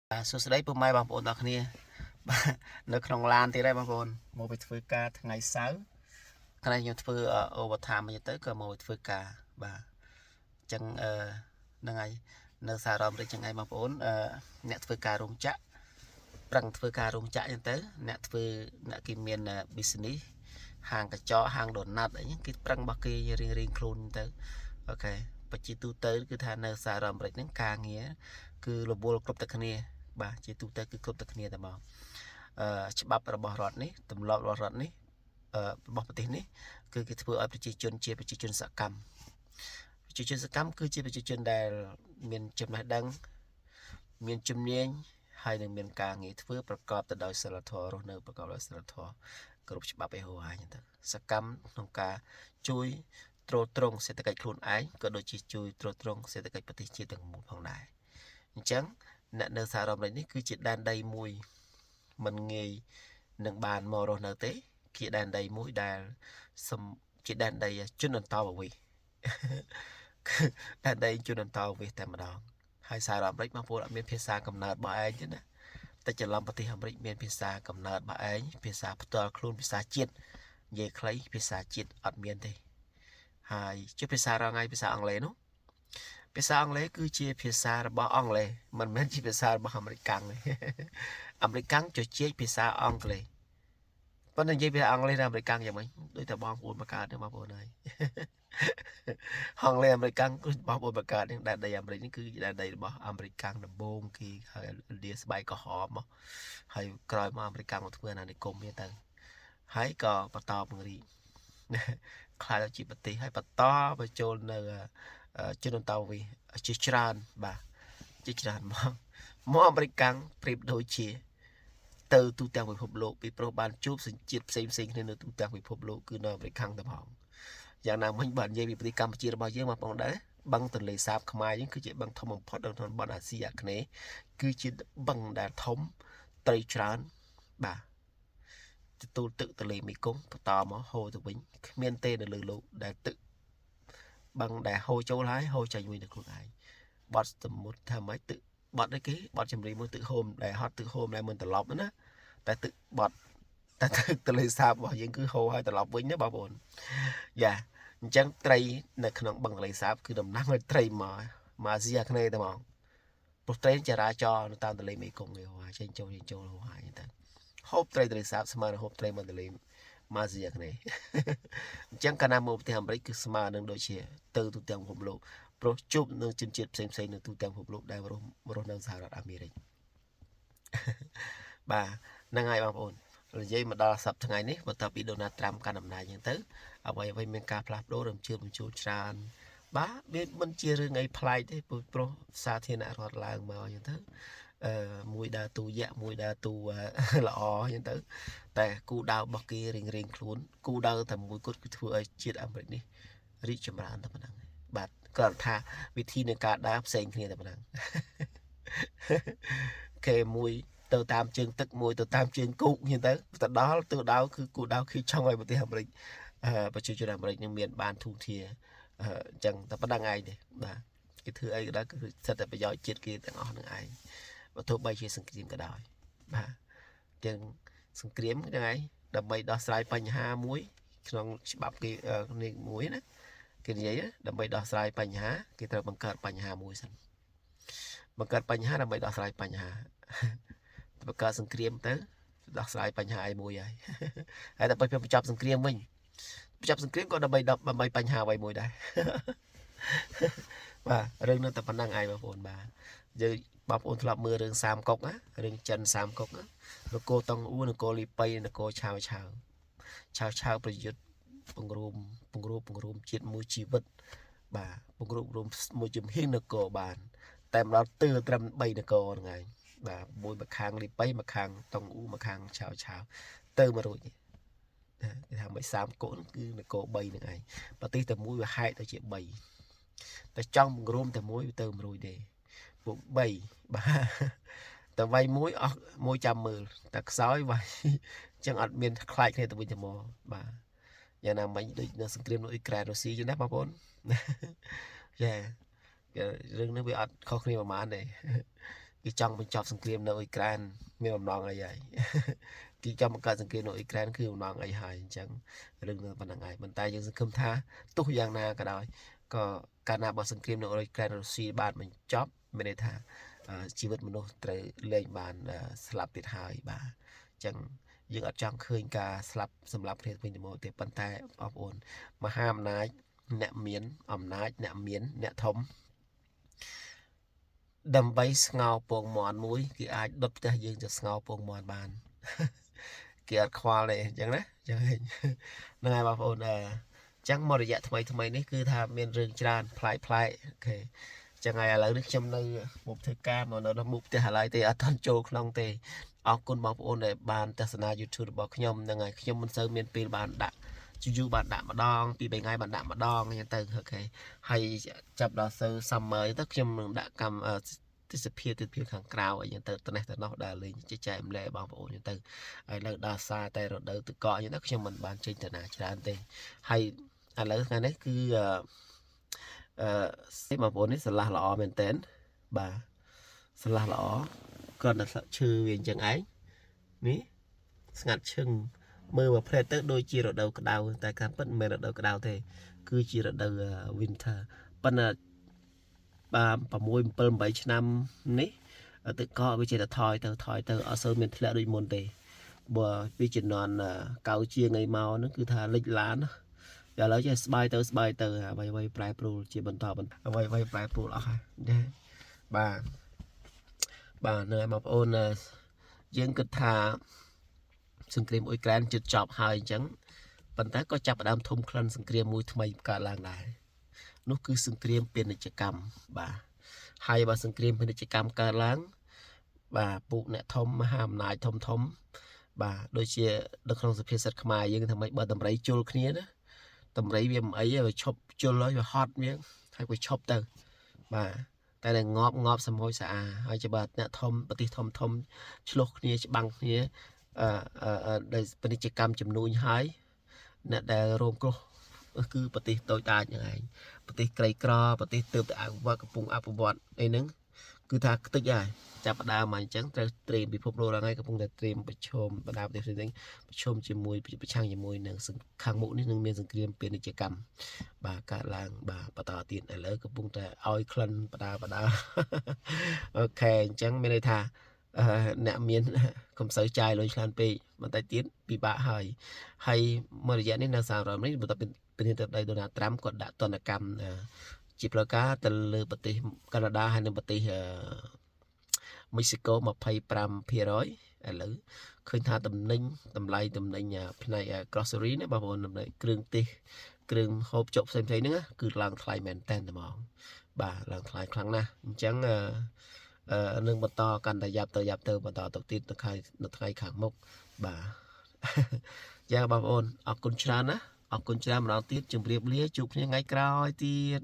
សួស្តីពុកម៉ែបងប្អូនទាំងគ្នានៅក្នុងឡានទៀតហើយបងប្អូនមកទៅធ្វើការថ្ងៃសៅរ៍ថ្ងៃខ្ញុំធ្វើovertime វិញទៅក៏មកធ្វើការបាទអញ្ចឹងហ្នឹងហើយនៅសារ៉ាអាមេរិកចឹងហើយបងប្អូនអ្នកធ្វើការរោងចក្រប្រឹងធ្វើការរោងចក្រអញ្ចឹងទៅអ្នកគេមាន business ហាងកញ្ចក់ហាងដូណាត់អីហ្នឹងគេប្រឹងរបស់គេរៀងខ្លួនទៅអូខេបញ្ជាទូទៅគឺថានៅសារ៉ាអាមេរិកហ្នឹងការងារគឺរវល់គ្រប់តែគ្នាបាទជាទូទៅគឺគ្រប់តែគ្នាតែមកច្បាប់របស់រដ្ឋនេះទម្លាប់របស់រដ្ឋនេះរបស់ប្រទេសនេះគឺគេធ្វើឲ្យប្រជាជនជាប្រជាជនសកម្មប្រជាជនសកម្មគឺជាប្រជាជនដែលមានចំណេះដឹងមានជំនាញហើយនឹងមានការងារធ្វើប្រកបទៅដោយសិលធម៌រស់នៅប្រកបដោយសិលធម៌គ្រប់ច្បាប់ឯហោហាអញ្ចឹងទៅសកម្មក្នុងការជួយទ្រទ្រង់សេដ្ឋកិច្ចខ្លួនឯងក៏ដូចជាជួយទ្រទ្រង់សេដ្ឋកិច្ចប្រទេសជាតិទាំងមូលផងដែរអញ្ចឹងអ្នកនៅសហរដ្ឋអាមេរិកនេះគឺជាដែនដីមួយមិនងាយនឹងបានមករស់នៅទេជាដែនដីមួយដែលជាដែនដីជនអន្តោប្រវេសន៍ដែនដីជនអន្តោប្រវេសន៍តែម្ដងហើយសហរដ្ឋអាមេរិកបងប្អូនអត់មានភាសាកំណើតរបស់ឯងទេណាតែច្រឡំប្រទេសអាមេរិកមានភាសាកំណើតរបស់ឯងភាសាផ្ទាល់ខ្លួនភាសាជាតិនិយាយខ្លីភាសាជាតិអត់មានទេហើយជាភាសារងថ្ងៃភាសាអង់គ្លេសនោះភាសាអង់គ្លេសគឺជាភាសារបស់អង់គ្លេសមិនមែនជាភាសារបស់អាមេរិកទេអាមេរិកជជែកភាសាអង់គ្លេសប៉ុន្តែនិយាយភាសាអង់គ្លេសនៅអាមេរិកយ៉ាងម៉េចដូចតែបងប្អូនបង្កើតទេបងប្អូនហើយអង់គ្លេសអាមេរិកគឺបងប្អូនបង្កើតនឹងដែនដីអាមេរិកនេះគឺដែនដីរបស់អាមេរិកដំបូងគេហើយឥណ្ឌាស្បែកក្រហមមកហើយក្រោយមកអាមេរិកមកធ្វើអាណានិគមនេះទៅហើយក៏បន្តពង្រីកខ្លាយទៅជាប្រទេសហើយបន្តបញ្ចូលនៅជនអន្តោប្រវេសន៍ជាច្រើនបាទជាច្រើនមកអាមេរិកប្រៀបដូចជាទៅទូទាំងពិភពលោកពីព្រោះបានជួបសញ្ជាតិផ្សេងគ្នានៅទូទាំងពិភពលោកគឺនៅអាមេរិកតែផងយ៉ាងណាមិញបាទនិយាយពីប្រទេសកម្ពុជារបស់យើងបងប្អូនដែរបឹងទន្លេសាបខ្មែរយើងគឺជាបឹងធំបំផុតនៅក្នុងតំបន់អាស៊ីអាគ្នេយ៍គឺជាបឹងដែលធំត្រីច្រើនបាទទទួលទឹកទន្លេមេគង្គបន្តមកហូរទៅវិញគ្មានទេនៅលើលោកដែលទឹកបឹងដែលហូរចូលហើយហូរចេញវិញទៅខ្លួនឯងបត់សមុទ្រថាម៉េចទឹកបត់អីគេបត់ចម្រៀងមួយទឹកហូមដែលហត់ទឹកហូមដែលមិនត្រឡប់ណាតែទឹកបត់តែទឹកទន្លេសាបរបស់យើងគឺហូរហើយត្រឡប់វិញណាបងប្អូនយ៉ាអញ្ចឹងត្រីនៅក្នុងបឹងទន្លេសាបគឺតំណាងឲ្យត្រីមកអាស៊ីអាគ្នេយ៍តែហ្មងព្រោះត្រីចរាចរនៅតាមទន្លេមេគង្គឯហោចេញចូលហោហើយតែហូបត្រីទន្លេសាបស្មើនឹងហូបត្រីមកទន្លេម៉ាស៊ីអាគ្នេយ៍អញ្ចឹងកាលណាមកប្រទេសអាមេរិកគឺស្មើនឹងដូចជាទៅទូទាំងពិភពលោកព្រោះជួបនឹងជនជាតិផ្សេងនៅទូទាំងពិភពលោកដែលរស់នៅសហរដ្ឋអាមេរិកបាទហ្នឹងហើយបងប្អូននិយាយមកដល់សប្តាហ៍ថ្ងៃនេះបន្ទាប់ពីដូណាល់ត្រាំកាន់អំណាចអញ្ចឹងទៅអ្វីមានការផ្លាស់ប្ដូររំជើបបញ្ជូលច្រើនបាទវាមិនជារឿងអីប្លែកទេព្រោះសាធារណរដ្ឋឡើងមកអញ្ចឹងទៅមួយដើរតួយៈមួយដើរតួល្អអញ្ចឹងទៅតែគូដៅរបស់គេរៀងខ្លួនគូដៅតែមួយគត់គឺធ្វើឲ្យជាតិអាមេរិកនេះរីកចម្រើនតែប៉ុណ្ណឹងបាទគាត់ថាវិធីនៃការដើរផ្សេងគ្នាតែប៉ុណ្ណឹងគេមួយទៅតាមជើងទឹកមួយទៅតាមជើងគោកអញ្ចឹងទៅដល់ទិសដៅគឺគូដៅគឺចង់ឲ្យប្រទេសអាមេរិកប្រជាជនអាមេរិកនឹងមានបានធូរធារអញ្ចឹងតែប៉ុណ្្នឹងឯងទេបាទគេធ្វើអីក៏ដោយគឺសិតតែប្រយោជន៍ជាតិគេទាំងអស់នឹងឯងបើទោះបីជាសង្គ្រាមក៏ដោយបាទចឹងសង្គ្រាមហ្នឹងឯងដើម្បីដោះស្រាយបញ្ហាមួយក្នុងច្បាប់គេមួយណាគេនិយាយដើម្បីដោះស្រាយបញ្ហាគេត្រូវបង្កើតបញ្ហាមួយសិនបង្កើតបញ្ហាដើម្បីដោះស្រាយបញ្ហាបង្កើតសង្គ្រាមទៅដោះស្រាយបញ្ហាឯមួយហើយតែបញ្ចប់សង្គ្រាមវិញបញ្ចប់សង្គ្រាមក៏ដើម្បីបញ្ហាអ្វីមួយដែរបាទរឿងនោះតែប៉ុណ្្នឹងឯងបងប្អូនបាទយើងបងប្អូនធ្លាប់មើលរឿងសាមកុកណារឿងចិនសាមកុកណានគរតង់អ៊ូនគរលីប៉ៃនគរឆាវប្រយុទ្ធពង្រួមជាតិមួយជីវិតបាទពង្រួមមួយជំហាននគរបានតែម្ដងទើត្រឹម3នគរហ្នឹងឯងបាទមួយមកខាងលីប៉ៃមកខាងតង់អ៊ូមកខាងឆាវទៅមករួចគេថាមិនសាមកុកគឺនគរ3ហ្នឹងឯងប្រទេសតែមួយវាហែកទៅជា3តែចង់ពង្រួមតែមួយទៅមិនរួចទេពួក3បាទតែវាយមួយអស់មួយចាំមើលតែខ្សោយវាយចឹងអត់មានខ្លាចគ្នាទៅវិញទៅមកបាទយ៉ាងណាមិញដូចនៅសង្គ្រាមនៅអ៊ុយក្រែនរុស្ស៊ីចឹងណាបងប្អូនយ៉ារឿងនេះវាអត់ខុសគ្នាប្រហែលទេ cái trong bên chọc sừng kiềm nội Ukraine miền Nam nong ấy vậy cái trong một cái sừng kiềm nội Ukraineคือนองấy hay chẳng đừng phần ngày mình tayยังkhông tha tu giang na cả đời có cả na bỏ sừng kiềm nội Ukraine Russia bạn mình chopไม่ได้ท่าชีวิตมนุษย์เล่นบานสลับติดหายบ่าจังยังอัดจังคืนกาสลับสำหรับเพลงเป็นโมเตปันแต่ออบอุ่นมาห้ามนายเนะเมียนอำนาจเนะเมียนเนะทมดำไปสงาปงมอนมุ้ยคืออาจดบแต่ยังจะสงาปงมอนบานเกียร์ควาเลยจังนะจังเห็นนายบางคนจังมรยะทำไมนี่คือทำเมียนเรื่องจานพลายโอเคจังไงอะไรนึกจำในมุกเทกามาเนาะมุกเทอะไรเตะตันโจคลองเตะออกคนบางคนในบ้านแต่สนายูทูบบอกขยมยังไงขยมมันเซิร์ฟเมียนปีบ้านดะจู่ๆบ้านดะมาดองปีใบไงบ้านดะมาดองยังเติมโอเคให้จับดาวเซอร์ซัมเมอร์ตั้งขยมดะกำที่สเพียติดเพียงข้างกราวยังเติมตัวไหนตัวนั้นได้เลยจะใจมันเลยบางคนยังเติมไอ้เลิกดาซาแต่เราเดินตึกเกาะยังตั้งขยมมันบ้านจินตนาจารย์เตะให้อะไรงานนี้คือmà vốn ấy là lọ mền tên bà là lọ còn là trừ viên chẳng ấy ní ngặt chừng mưa mà phê tới đôi chia rồi đầu cái đầu tại cả bận mệt đầu cái đầu thì cứ chia rồi đầu winter bận là bà môi bơm 7 năm ní ở tự co với chỉ là thoi từ ở sâu miền lệ đôi môn tề bữa vì chỉ non cao chia ngày màu nó cứ thà lịch lán giờ lấy cho spy từ vay price pro chỉ bận tỏ bận vay price pro đó ha bà nơi mà ôn dân cứ thà sừng kềm ôi cán chụp chọc hai trắng bận tác có chập đam thùng khăn sừng kềm mùi thay cả làng này nó cứ sừng kềmเป็นกิจกรรมbà hai bà sừng kềmเป็นกิจกรรมcả làng bà phụ nè thom mà hàm nài thom bà đôi chia được không sự phiền sạch khmai nhưng thằng mấy bà tầm rấy chul kia đó tầm rấy viêm ấy rồi chop chul rồi hot miếng hay quay chop từ bà tại là ngọp sầm hôi xả hay cho bà nè thom bà tí thom chluộc kia bằng kia đâyเป็นกิจกรรมจำนวนหายเนี่ยแต่รวมก็คือปฏิโตตาอย่างไรปฏิไกรกรอปฏิเติมแต่อ่างว่ากระปุงอาปบอดไอ้นึงคือถ้าตึกใหญ่จับดาวมันจังเตรียมไปพบโลละไงกระปุงแต่เตรียมไปชมประดาวเดี๋ยวสิ่งไปชมจิมวยไปช่างจิมวยหนึ่งซึ่งข้างมุกนิดนึงมีสิ่งเตรียมเป็นกิจกรรมบากาลางบาปตาตีนอะไรกระปุงแต่เอาคลันประดาวโอเคจังไม่ได้ท่าเนี่ยมีนคำใส่ใจเลยคลานปีมันแต่tiếnปีบะให้เมื่อระยะนี้นางสาวเราไม่ได้เป็นเหตุใดโดนัลด์ทรัมป์กดดันตนกรรมจีบประกาศตะลือปฏิแคนาดาให้ในปฏิเม็กซิโกมาพายปรำเพียร้อยหรือเคยทาตำนิ่งตำไลตำนิ่งในกรอสเซอรี่เนี่ยบางคนตำนิ่งเครื่องตีเครื่องหอบจบเซ็มไทยนึงคือลางทลายแมนเทนแต่มองบ่าลางทลายครั้งนะจังนึ่งบต่อกันแต่ยับเติมบต่อตกติดตะไคร้ขังมุกบ่าย่าบางคนออกกุญชานะออกกุญชามาเราติดจึงเรียบเลี้ยจุกยังไงกรอยติด